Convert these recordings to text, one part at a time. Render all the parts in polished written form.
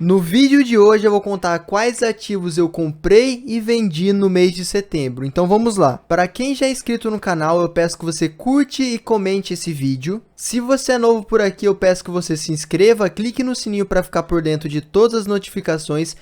No vídeo de hoje eu vou contar quais ativos eu comprei e vendi no mês de setembro. Então vamos lá. Para quem já é inscrito no canal, eu peço que você curte e comente esse vídeo. Se você é novo por aqui, eu peço que você se inscreva, clique no sininho para ficar por dentro de todas as notificações.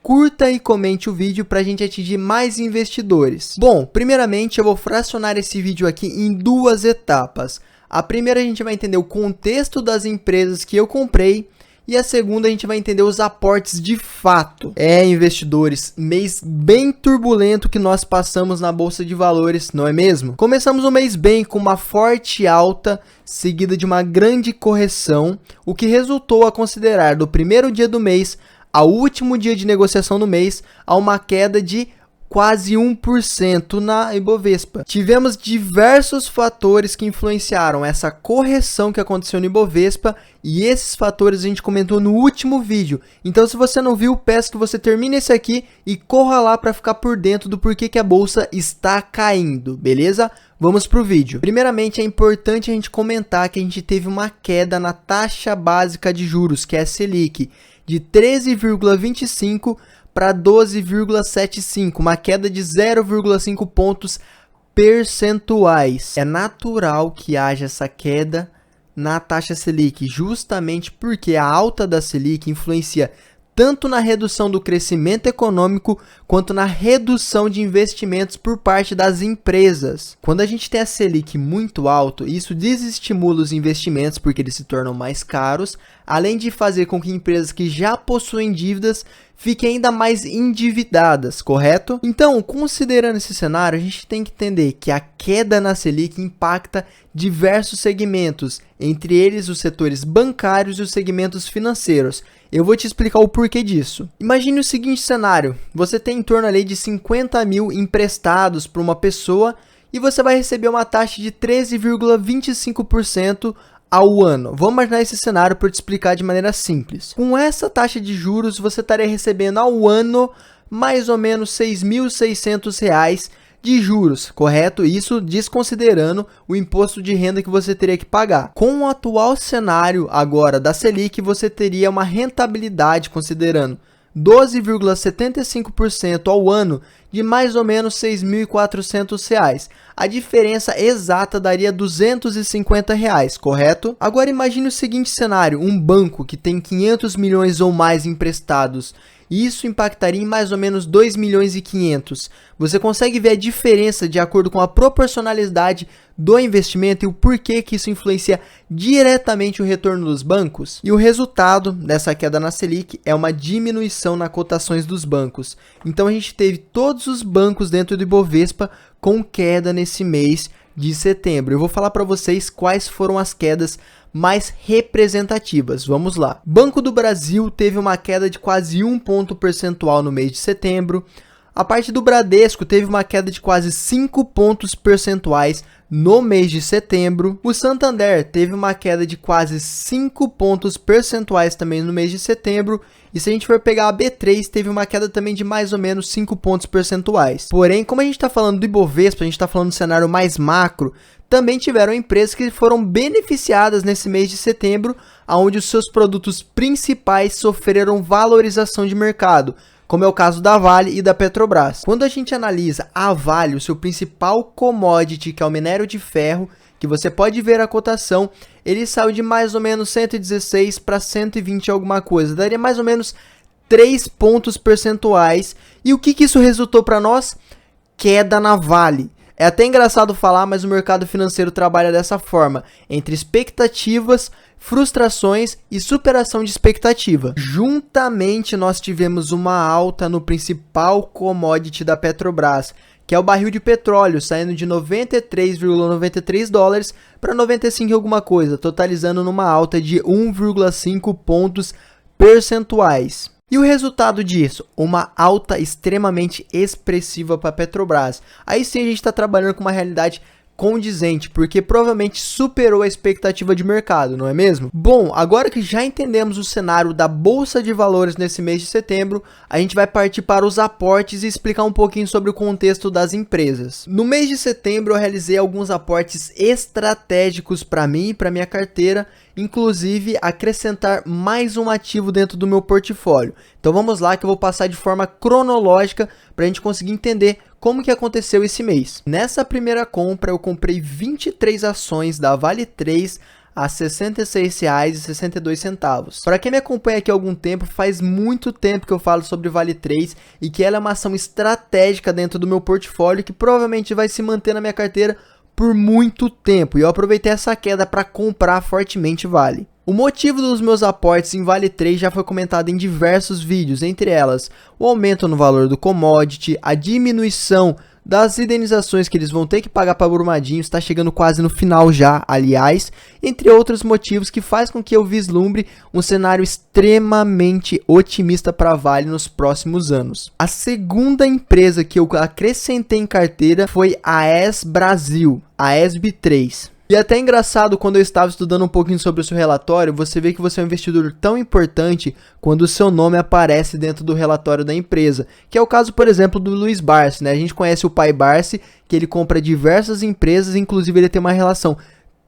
Curta e comente o vídeo para a gente atingir mais investidores. Bom, primeiramente eu vou fracionar esse vídeo aqui em duas etapas. A primeira a gente vai entender o contexto das empresas que eu comprei. E a segunda a gente vai entender os aportes de fato. Investidores, mês bem turbulento que nós passamos na Bolsa de Valores, não é mesmo? Começamos o mês bem com uma forte alta, seguida de uma grande correção, o que resultou a considerar do primeiro dia do mês ao último dia de negociação do mês a uma queda de quase 1% na Ibovespa. Tivemos diversos fatores que influenciaram essa correção que aconteceu no Ibovespa e esses fatores a gente comentou no último vídeo. Então se você não viu, peço que você termine esse aqui e corra lá para ficar por dentro do porquê que a bolsa está caindo, beleza? Vamos para o vídeo. Primeiramente é importante a gente comentar que a gente teve uma queda na taxa básica de juros, que é a Selic, de 13,25 para 12,75, uma queda de 0,5 pontos percentuais. É natural que haja essa queda na taxa Selic, justamente porque a alta da Selic influencia tanto na redução do crescimento econômico, quanto na redução de investimentos por parte das empresas. Quando a gente tem a Selic muito alto, isso desestimula os investimentos porque eles se tornam mais caros, além de fazer com que empresas que já possuem dívidas fiquem ainda mais endividadas, correto? Então, considerando esse cenário, a gente tem que entender que a queda na Selic impacta diversos segmentos, entre eles os setores bancários e os segmentos financeiros. Eu vou te explicar o porquê disso. Imagine o seguinte cenário, você tem em torno ali de 50 mil emprestados para uma pessoa e você vai receber uma taxa de 13,25% ao ano. Vamos imaginar esse cenário para te explicar de maneira simples. Com essa taxa de juros, você estaria recebendo ao ano mais ou menos R$ 6.600 de juros, correto? Isso desconsiderando o imposto de renda que você teria que pagar. Com o atual cenário agora da Selic, você teria uma rentabilidade considerando 12,75% ao ano de mais ou menos R$ 6.400. A diferença exata daria R$ 250, correto? Agora imagine o seguinte cenário, um banco que tem 500 milhões ou mais emprestados. Isso impactaria em mais ou menos 2 milhões e 500. Você consegue ver a diferença de acordo com a proporcionalidade do investimento e o porquê que isso influencia diretamente o retorno dos bancos? E o resultado dessa queda na Selic é uma diminuição nas cotações dos bancos. Então a gente teve todos os bancos dentro do Ibovespa com queda nesse mês de setembro. Eu vou falar para vocês quais foram as quedas mais representativas. Vamos lá. Banco do Brasil teve uma queda de quase 1 ponto percentual no mês de setembro. A parte do Bradesco teve uma queda de quase 5 pontos percentuais no mês de setembro. O Santander teve uma queda de quase 5 pontos percentuais também no mês de setembro. E se a gente for pegar a B3, teve uma queda também de mais ou menos 5 pontos percentuais. Porém, como a gente está falando do Ibovespa, a gente está falando do cenário mais macro, também tiveram empresas que foram beneficiadas nesse mês de setembro, onde os seus produtos principais sofreram valorização de mercado, como é o caso da Vale e da Petrobras. Quando a gente analisa a Vale, o seu principal commodity, que é o minério de ferro, que você pode ver a cotação, ele saiu de mais ou menos 116 para 120 alguma coisa, daria mais ou menos 3 pontos percentuais. E o que isso resultou para nós? Queda na Vale. É até engraçado falar, mas o mercado financeiro trabalha dessa forma, entre expectativas, frustrações e superação de expectativa. Juntamente, nós tivemos uma alta no principal commodity da Petrobras, que é o barril de petróleo, saindo de 93,93 dólares para 95 alguma coisa, totalizando numa alta de 1,5 pontos percentuais. E o resultado disso? Uma alta extremamente expressiva para a Petrobras. Aí sim a gente está trabalhando com uma realidade condizente, porque provavelmente superou a expectativa de mercado, não é mesmo? Bom, agora que já entendemos o cenário da Bolsa de Valores nesse mês de setembro, a gente vai partir para os aportes e explicar um pouquinho sobre o contexto das empresas. No mês de setembro eu realizei alguns aportes estratégicos para mim e para minha carteira, inclusive acrescentar mais um ativo dentro do meu portfólio. Então vamos lá que eu vou passar de forma cronológica para a gente conseguir entender como que aconteceu esse mês. Nessa primeira compra eu comprei 23 ações da Vale 3 a R$ 66,62. Para quem me acompanha aqui há algum tempo, faz muito tempo que eu falo sobre Vale 3 e que ela é uma ação estratégica dentro do meu portfólio que provavelmente vai se manter na minha carteira por muito tempo, e eu aproveitei essa queda para comprar fortemente Vale. O motivo dos meus aportes em Vale 3 já foi comentado em diversos vídeos, entre elas o aumento no valor do commodity, a diminuição das indenizações que eles vão ter que pagar para Brumadinho, está chegando quase no final já, aliás, entre outros motivos que faz com que eu vislumbre um cenário extremamente otimista para Vale nos próximos anos. A segunda empresa que eu acrescentei em carteira foi a AES Brasil, a ESB3. E é até engraçado, quando eu estava estudando um pouquinho sobre o seu relatório, você vê que você é um investidor tão importante quando o seu nome aparece dentro do relatório da empresa, que é o caso, por exemplo, do Luiz Barsi, né? A gente conhece o pai Barsi, que ele compra diversas empresas, inclusive ele tem uma relação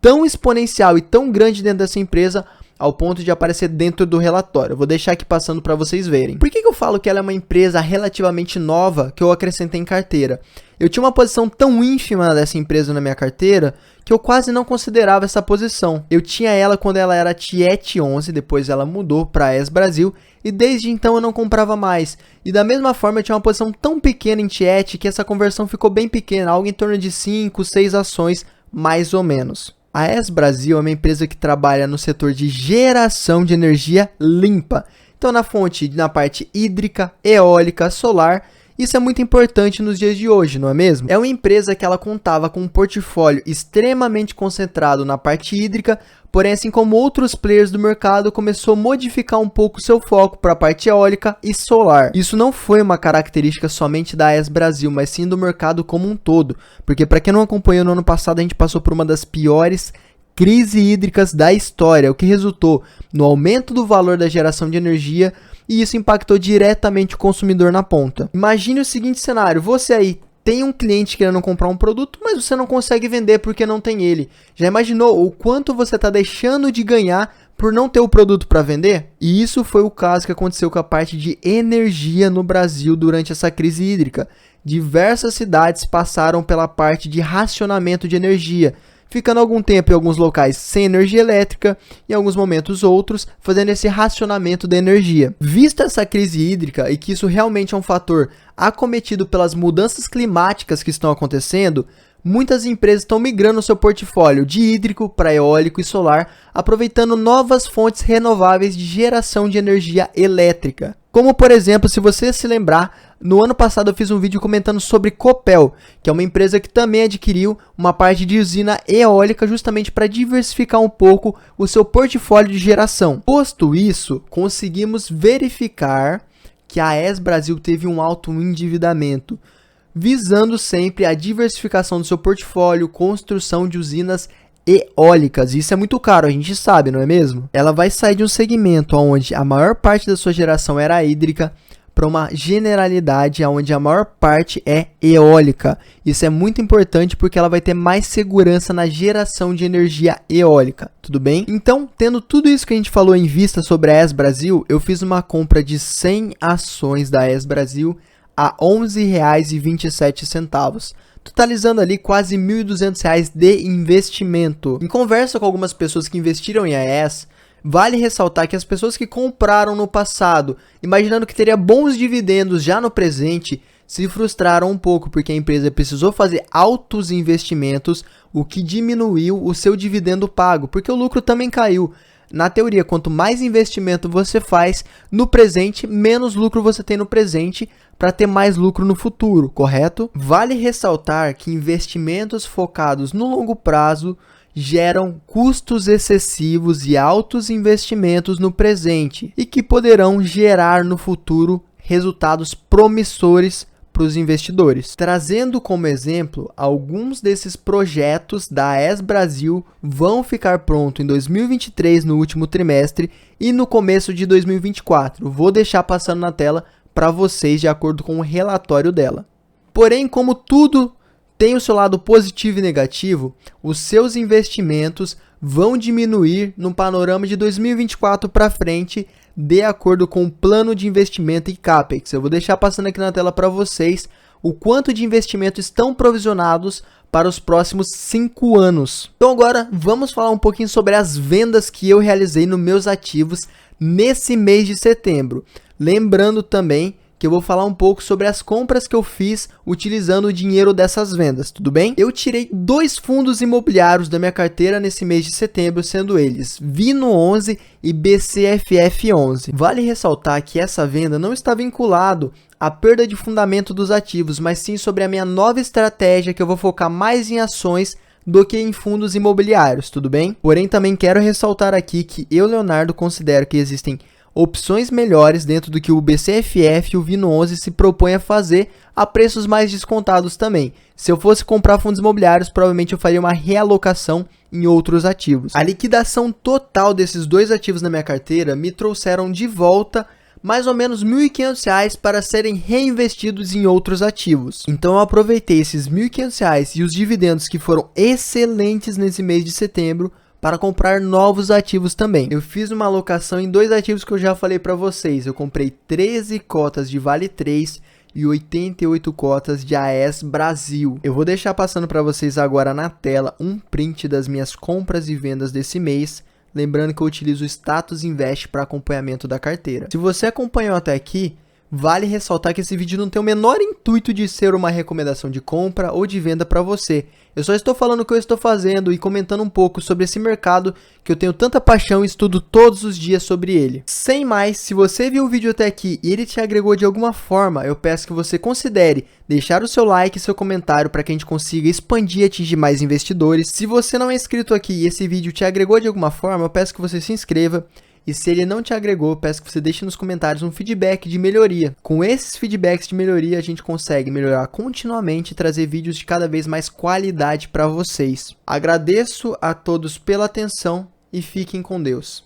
tão exponencial e tão grande dentro dessa empresa, ao ponto de aparecer dentro do relatório. Eu vou deixar aqui passando para vocês verem. Por que eu falo que ela é uma empresa relativamente nova que eu acrescentei em carteira? Eu tinha uma posição tão ínfima dessa empresa na minha carteira que eu quase não considerava essa posição. Eu tinha ela quando ela era Tiet 11, depois ela mudou para a AES Brasil e desde então eu não comprava mais. E da mesma forma eu tinha uma posição tão pequena em Tiet que essa conversão ficou bem pequena, algo em torno de 5, 6 ações mais ou menos. A AES Brasil é uma empresa que trabalha no setor de geração de energia limpa. Então na parte hídrica, eólica, solar. Isso é muito importante nos dias de hoje, não é mesmo? É uma empresa que ela contava com um portfólio extremamente concentrado na parte hídrica, porém, assim como outros players do mercado, começou a modificar um pouco seu foco para a parte eólica e solar. Isso não foi uma característica somente da AES Brasil, mas sim do mercado como um todo, porque para quem não acompanhou, no ano passado a gente passou por uma das piores crises hídricas da história, o que resultou no aumento do valor da geração de energia, e isso impactou diretamente o consumidor na ponta. Imagine o seguinte cenário: você aí tem um cliente querendo comprar um produto, mas você não consegue vender porque não tem ele. Já imaginou o quanto você está deixando de ganhar por não ter o produto para vender? E isso foi o caso que aconteceu com a parte de energia no Brasil durante essa crise hídrica. Diversas cidades passaram pela parte de racionamento de energia, ficando algum tempo em alguns locais sem energia elétrica, em alguns momentos outros, fazendo esse racionamento da energia. Vista essa crise hídrica e que isso realmente é um fator acometido pelas mudanças climáticas que estão acontecendo, muitas empresas estão migrando seu portfólio de hídrico para eólico e solar, aproveitando novas fontes renováveis de geração de energia elétrica. Como, por exemplo, se você se lembrar, no ano passado eu fiz um vídeo comentando sobre Copel, que é uma empresa que também adquiriu uma parte de usina eólica justamente para diversificar um pouco o seu portfólio de geração. Posto isso, conseguimos verificar que a AES Brasil teve um alto endividamento, visando sempre a diversificação do seu portfólio, construção de usinas eólicas. Isso é muito caro, a gente sabe, não é mesmo? Ela vai sair de um segmento onde a maior parte da sua geração era hídrica para uma generalidade onde a maior parte é eólica. Isso é muito importante porque ela vai ter mais segurança na geração de energia eólica, tudo bem? Então, tendo tudo isso que a gente falou em vista sobre a AES Brasil, eu fiz uma compra de 100 ações da AES Brasil a R$ 11,27, totalizando ali quase R$ 1.200 de investimento. Em conversa com algumas pessoas que investiram em AES, vale ressaltar que as pessoas que compraram no passado, imaginando que teria bons dividendos já no presente, se frustraram um pouco porque a empresa precisou fazer altos investimentos, o que diminuiu o seu dividendo pago, porque o lucro também caiu. Na teoria, quanto mais investimento você faz no presente, menos lucro você tem no presente para ter mais lucro no futuro, correto? Vale ressaltar que investimentos focados no longo prazo geram custos excessivos e altos investimentos no presente e que poderão gerar no futuro resultados promissores para os investidores. Trazendo como exemplo, alguns desses projetos da AES Brasil vão ficar prontos em 2023, no último trimestre, e no começo de 2024. Vou deixar passando na tela para vocês de acordo com o relatório dela. Porém, como tudo tem o seu lado positivo e negativo, os seus investimentos vão diminuir no panorama de 2024 para frente, de acordo com o plano de investimento e CAPEX. Eu vou deixar passando aqui na tela para vocês o quanto de investimento estão provisionados para os próximos 5 anos. Então agora vamos falar um pouquinho sobre as vendas que eu realizei nos meus ativos nesse mês de setembro. Lembrando também que eu vou falar um pouco sobre as compras que eu fiz utilizando o dinheiro dessas vendas, tudo bem? Eu tirei 2 fundos imobiliários da minha carteira nesse mês de setembro, sendo eles Vino11 e BCFF11. Vale ressaltar que essa venda não está vinculado à perda de fundamento dos ativos, mas sim sobre a minha nova estratégia, que eu vou focar mais em ações do que em fundos imobiliários, tudo bem? Porém, também quero ressaltar aqui que eu, Leonardo, considero que existem opções melhores dentro do que o BCFF e o Vino11 se propõem a fazer, a preços mais descontados também. Se eu fosse comprar fundos imobiliários, provavelmente eu faria uma realocação em outros ativos. A liquidação total desses 2 ativos na minha carteira me trouxeram de volta mais ou menos R$ 1.500 para serem reinvestidos em outros ativos. Então eu aproveitei esses R$ 1.500 e os dividendos, que foram excelentes nesse mês de setembro, para comprar novos ativos também. Eu fiz uma alocação em 2 ativos que eu já falei para vocês. Eu comprei 13 cotas de Vale 3 e 88 cotas de AES Brasil. Eu vou deixar passando para vocês agora na tela um print das minhas compras e vendas desse mês. Lembrando que eu utilizo o Status Invest para acompanhamento da carteira. Se você acompanhou até aqui, vale ressaltar que esse vídeo não tem o menor intuito de ser uma recomendação de compra ou de venda para você. Eu só estou falando o que eu estou fazendo e comentando um pouco sobre esse mercado que eu tenho tanta paixão e estudo todos os dias sobre ele. Sem mais, se você viu o vídeo até aqui e ele te agregou de alguma forma, eu peço que você considere deixar o seu like e seu comentário para que a gente consiga expandir e atingir mais investidores. Se você não é inscrito aqui e esse vídeo te agregou de alguma forma, eu peço que você se inscreva. E se ele não te agregou, peço que você deixe nos comentários um feedback de melhoria. Com esses feedbacks de melhoria, a gente consegue melhorar continuamente e trazer vídeos de cada vez mais qualidade para vocês. Agradeço a todos pela atenção e fiquem com Deus.